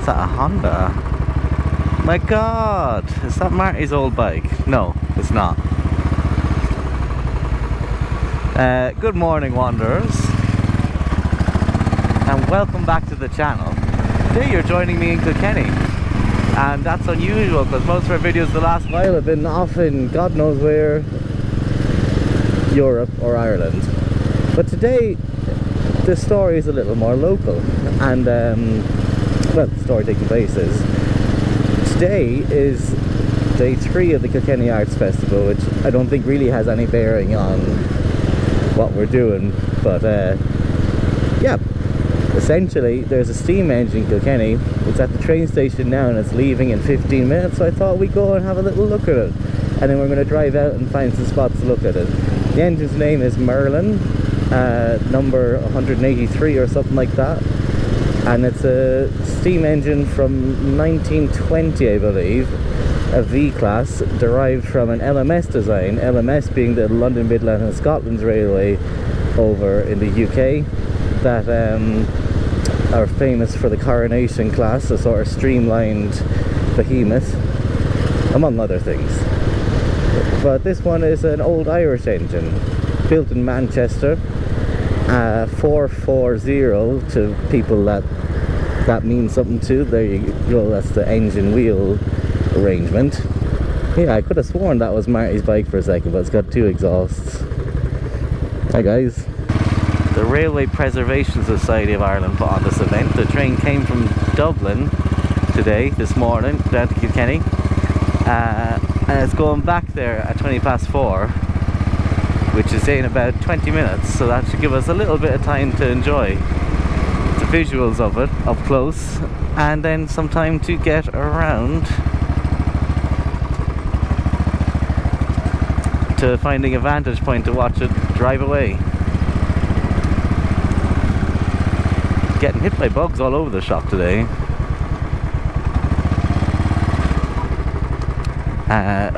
What's that, a Honda? My god, is that Marty's old bike? No, it's not. Good morning, wanderers, and welcome back to the channel. Today you're joining me in Kilkenny, and that's unusual because most of our videos the last while have been off in God knows where, Europe or Ireland. But today the story is a little more local, and well, the story taking place is today is day 3 of the Kilkenny Arts Festival, which I don't think really has any bearing on what we're doing, but yeah, essentially there's a steam engine in Kilkenny. It's at the train station now and it's leaving in 15 minutes, so I thought we'd go and have a little look at it, and then we're going to drive out and find some spots to look at it. The engine's name is Merlin, number 183 or something like that, and it's a steam engine from 1920, I believe, a V-class derived from an LMS design, LMS being the London Midland and Scotland Railway over in the UK, that are famous for the Coronation class, a sort of streamlined behemoth, among other things. But this one is an old Irish engine, built in Manchester, 440 to people that means something to. There you go, that's the engine wheel arrangement. Yeah, I could have sworn that was Marty's bike for a second, but it's got 2 exhausts. Hi guys. The Railway Preservation Society of Ireland put on this event. The train came from Dublin this morning, down to Kilkenny, and it's going back there at 4:20, which is in about 20 minutes, so that should give us a little bit of time to enjoy the visuals of it up close, and then some time to get around to finding a vantage point to watch it drive away. Getting hit by bugs all over the shop today.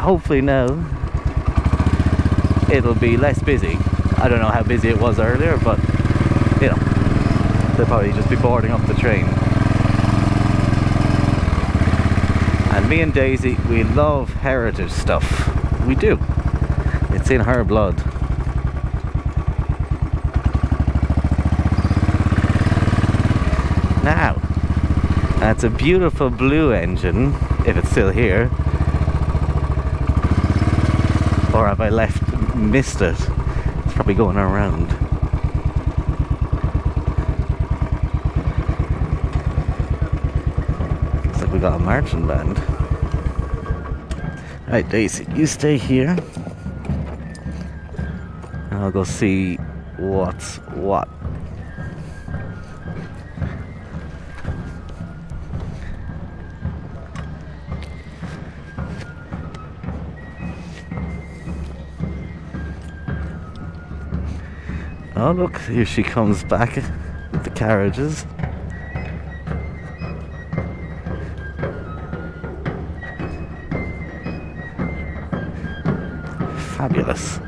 Hopefully now it'll be less busy. I don't know how busy it was earlier, but you know, they'll probably just be boarding up the train. And me and Daisy, we love heritage stuff. We do. It's in her blood. Now, that's a beautiful blue engine, if it's still here. Or have I missed it? It's probably going around. Looks like we got a marching band. Right, Daisy, you stay here. And I'll go see what's what. Oh look, here she comes back with the carriages. Fabulous.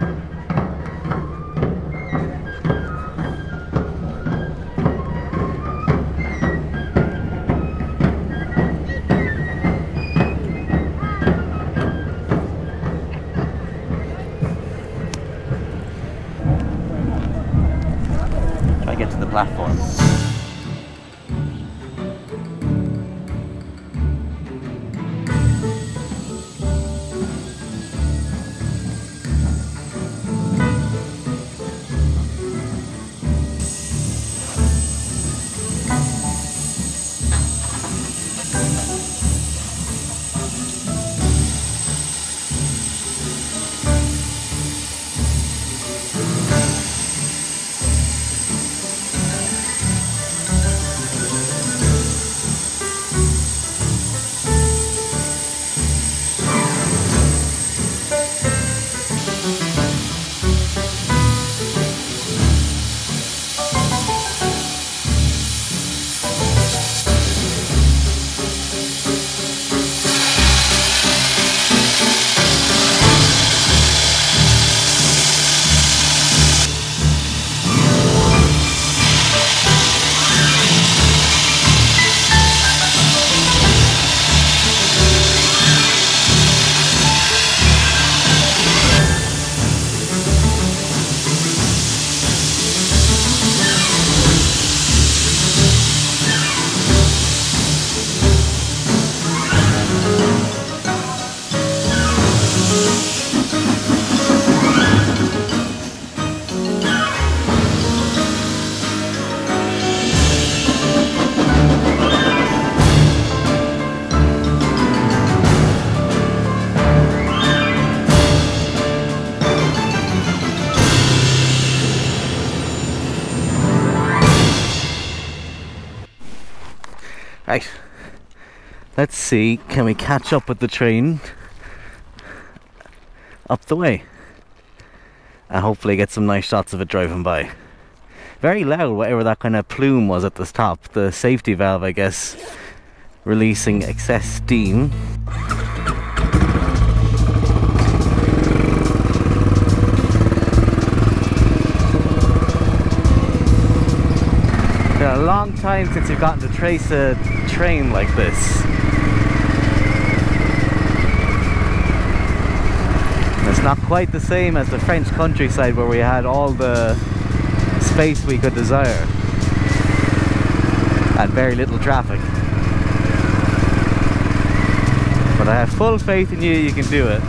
Get to the platform. Right, let's see, can we catch up with the train up the way and hopefully get some nice shots of it driving by. Very loud, whatever that kind of plume was at the top, the safety valve I guess, releasing excess steam. It's been a long time since you've gotten to trace a train like this. It's not quite the same as the French countryside where we had all the space we could desire and very little traffic. But I have full faith in you, you can do it.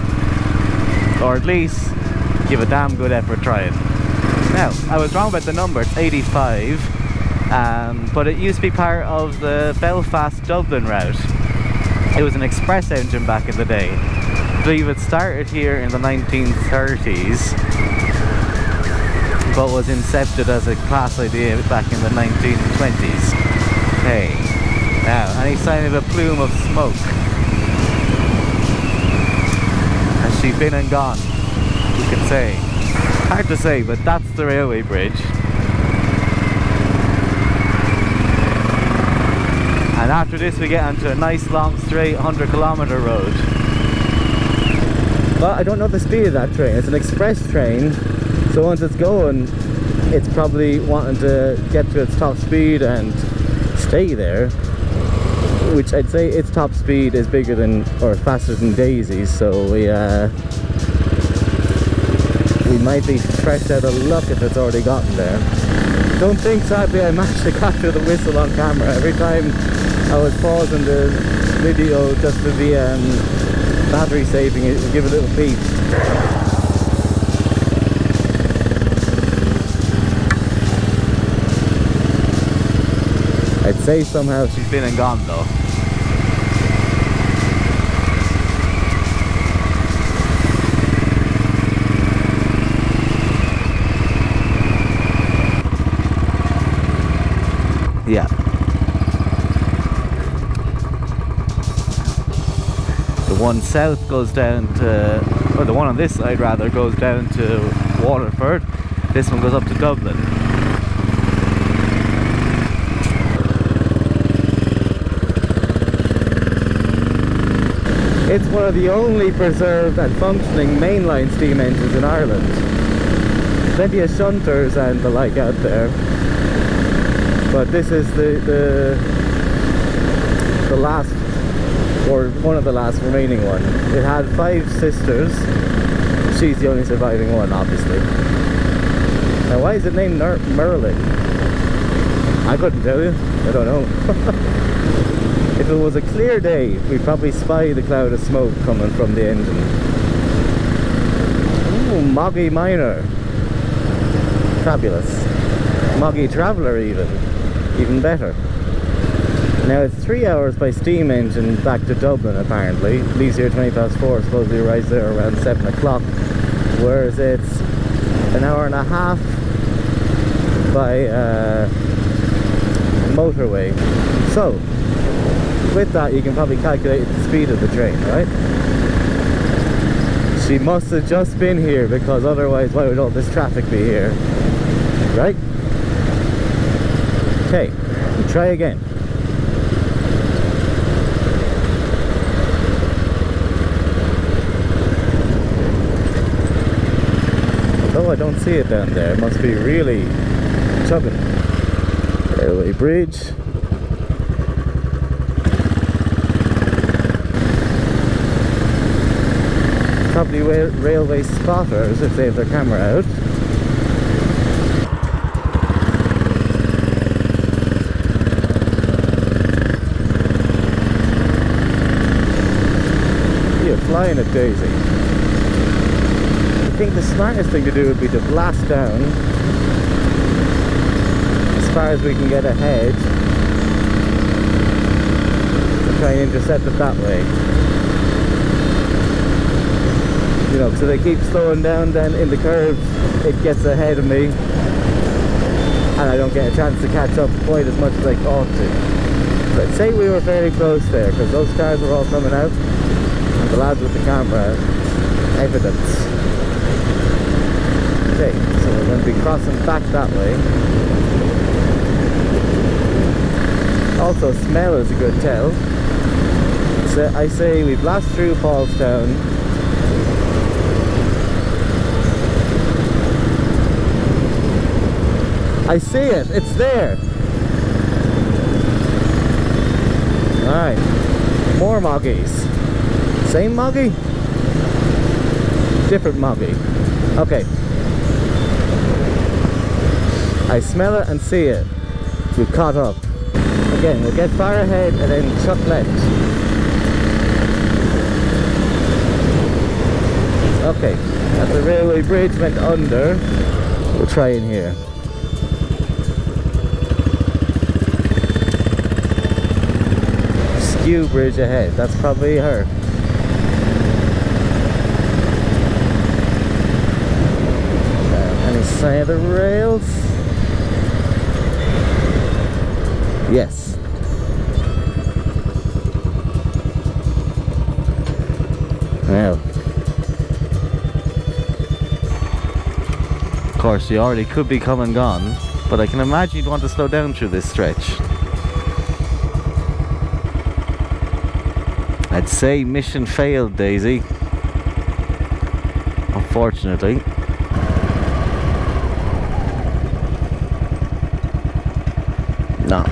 Or at least give a damn good effort trying. Now, I was wrong about the number, it's 85, but it used to be part of the Belfast-Dublin route. It was an express engine back in the day. I believe it started here in the 1930s, but was incepted as a class idea back in the 1920s. Okay, now, any sign of a plume of smoke? Has she been and gone? You can say. Hard to say, but that's the railway bridge. And after this we get onto a nice long straight 100-kilometre road. But I don't know the speed of that train. It's an express train, so once it's going, it's probably wanting to get to its top speed and stay there, which I'd say its top speed is bigger than, or faster than Daisy's, so we might be fresh out of luck if it's already gotten there. Don't think, sadly, I managed to capture the whistle on camera. Every time I was pausing the video just to be battery saving, it would give a little beep. I'd say somehow she's been and gone though. Yeah. The one south goes down to, or the one on this side rather, goes down to Waterford. This one goes up to Dublin. It's one of the only preserved and functioning mainline steam engines in Ireland. Plenty of shunters and the like out there, but this is the last, or one of the last remaining one. It had 5 sisters. She's the only surviving one, obviously. Now, why is it named Merlin? I couldn't tell you. I don't know. If it was a clear day, we'd probably spy the cloud of smoke coming from the engine. Ooh, Moggy Minor. Fabulous. Moggy Traveller even better. Now it's 3 hours by steam engine back to Dublin apparently. Leaves here 4:20, supposedly arrives there around 7 o'clock. Whereas it's an hour and a half by motorway. So, with that you can probably calculate the speed of the train, right? She must have just been here, because otherwise why would all this traffic be here? Right? Okay, we'll try again. Although I don't see it down there, it must be really chugging. Railway bridge. Probably railway spotters if they have their camera out. You're flying at Daisy. I think the smartest thing to do would be to blast down as far as we can get ahead and try and intercept it that way. You know, so they keep slowing down, then in the curves it gets ahead of me and I don't get a chance to catch up quite as much as I ought to. I'd say we were fairly close there because those cars were all coming out and the lads with the camera, evidence. Okay, so we're going to be crossing back that way. Also, smell is a good tell. So I say we blast through Paulstown. I see it, it's there. Alright, more moggies. Same moggy? Different moggy. Okay. I smell it and see it. We've caught up. Again, we'll get far ahead and then chuck left. Okay, as the railway bridge went under, we'll try in here. Skew bridge ahead, that's probably her. Any sign of the rails? Yes. Now, of course, you already could be come and gone, but I can imagine you'd want to slow down through this stretch. I'd say mission failed, Daisy. Unfortunately. No.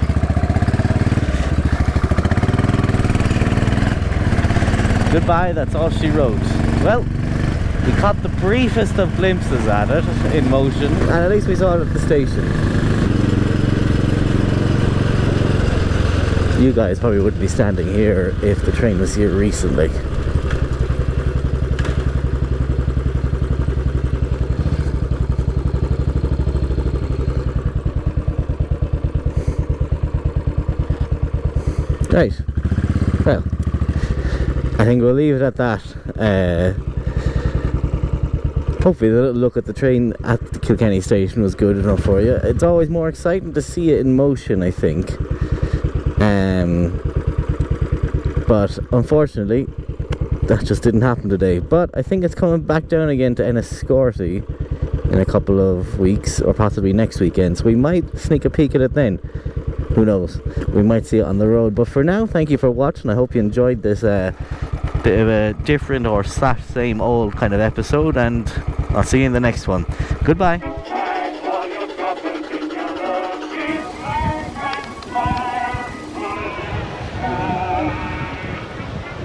Goodbye, that's all she wrote. Well, we caught the briefest of glimpses at it in motion, and at least we saw it at the station. You guys probably wouldn't be standing here if the train was here recently. Right, well, I think we'll leave it at that. Hopefully the little look at the train at the Kilkenny station was good enough for you. It's always more exciting to see it in motion, I think. But unfortunately, that just didn't happen today. But I think it's coming back down again to Enniscorthy in a couple of weeks, or possibly next weekend. So we might sneak a peek at it then. Who knows? We might see it on the road. But for now, thank you for watching. I hope you enjoyed this bit of a different or / same old kind of episode, and I'll see you in the next one. Goodbye.